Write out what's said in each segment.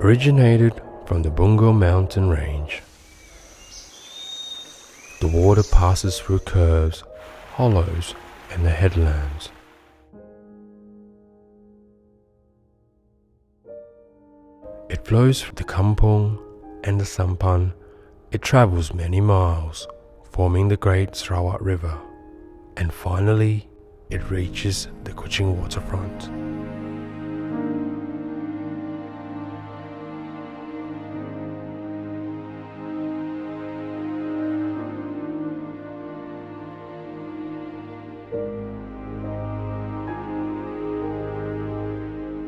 originated from the Bungo mountain range. The water passes through curves, hollows, and the headlands. It flows through the Kampong and the Sampan. It travels many miles, forming the Great Sarawak River, and finally it reaches the Kuching Waterfont.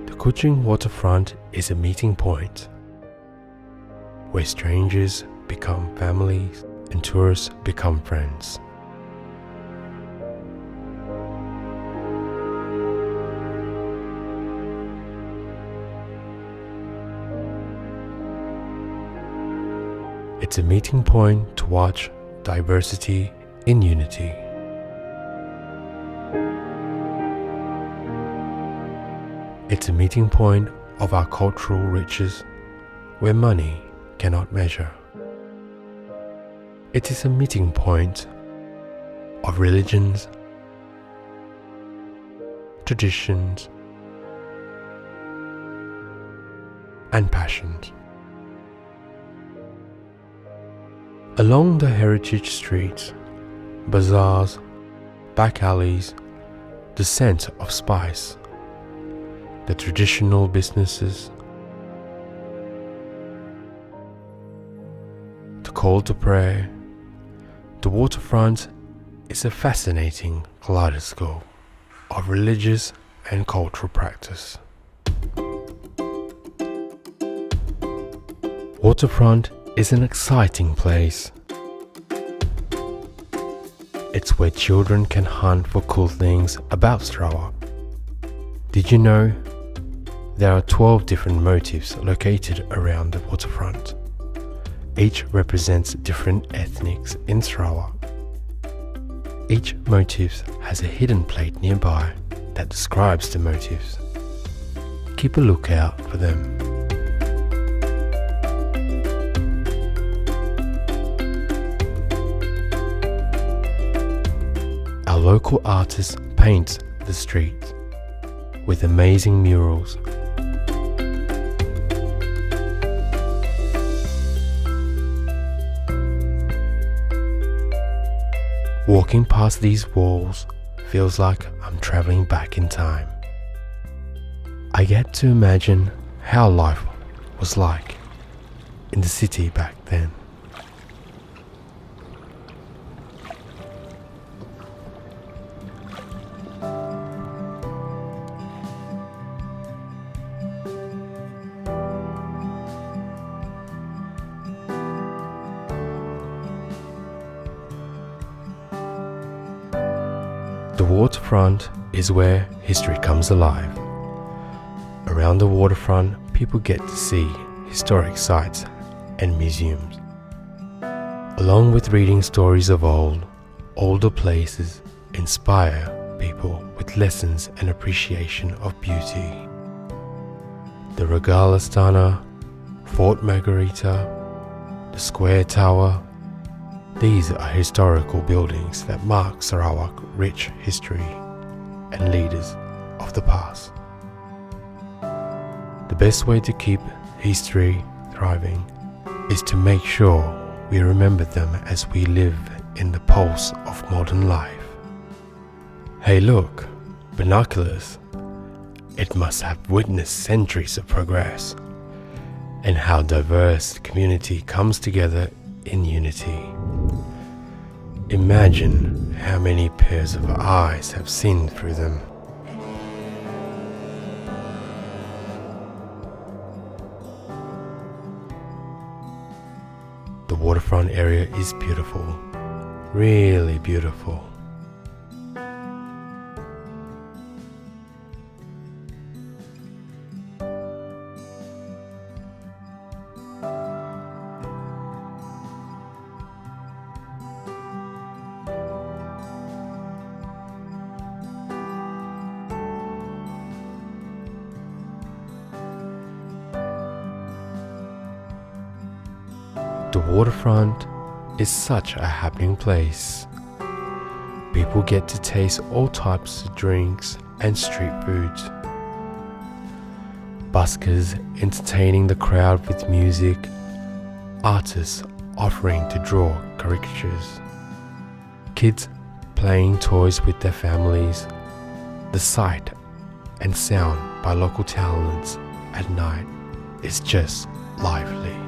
The Kuching Waterfront is a meeting point where strangers become families and tourists become friends. It's a meeting point to watch diversity in unity. It's a meeting point of our cultural riches where money cannot measure. It is a meeting point of religions, traditions, and passions. Along the heritage streets, bazaars, back alleys, the scent of spice, the traditional businesses, the call to prayer, the waterfront is a fascinating kaleidoscope of religious and cultural practice. Waterfront is an exciting place. It's where children can hunt for cool things about Sarawak. Did you know there are 12 different motifs located around the waterfront? Each represents different ethnics in Sarawak. Each motif has a hidden plate nearby that describes the motifs. Keep a lookout for them. Our local artists paint the streets with amazing murals. Walking past these walls feels like I'm traveling back in time. I get to imagine how life was like in the city back then. The waterfront is where history comes alive. Around the waterfront, people get to see historic sites and museums. Along with reading stories of old, older places inspire people with lessons and appreciation of beauty. The Regala Stana, Fort Margarita, the Square Tower. These are historical buildings that mark Sarawak's rich history and leaders of the past. The best way to keep history thriving is to make sure we remember them as we live in the pulse of modern life. Hey look, binoculars. It must have witnessed centuries of progress and how diverse the community comes together in unity. Imagine how many pairs of eyes have seen through them. The waterfront area is beautiful, really beautiful. The waterfront is such a happening place. People get to taste all types of drinks and street foods. Buskers entertaining the crowd with music, artists offering to draw caricatures, kids playing toys with their families. The sight and sound by local talents at night is just lively.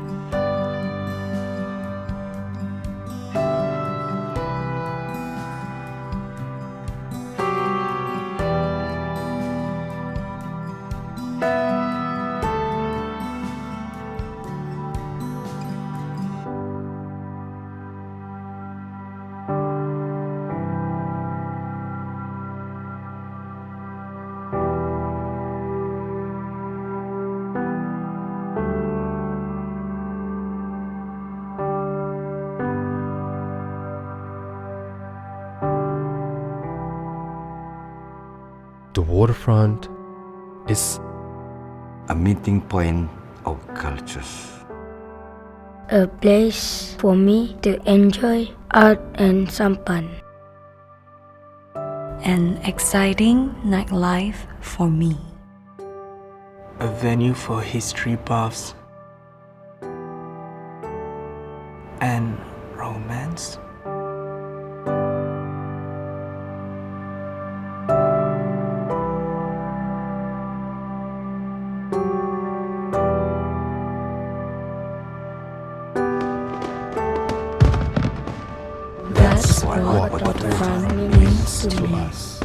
The waterfront is a meeting point of cultures. A place for me to enjoy art and some fun. An exciting nightlife for me. A venue for history buffs and romance. That's what waterfront means to me. us.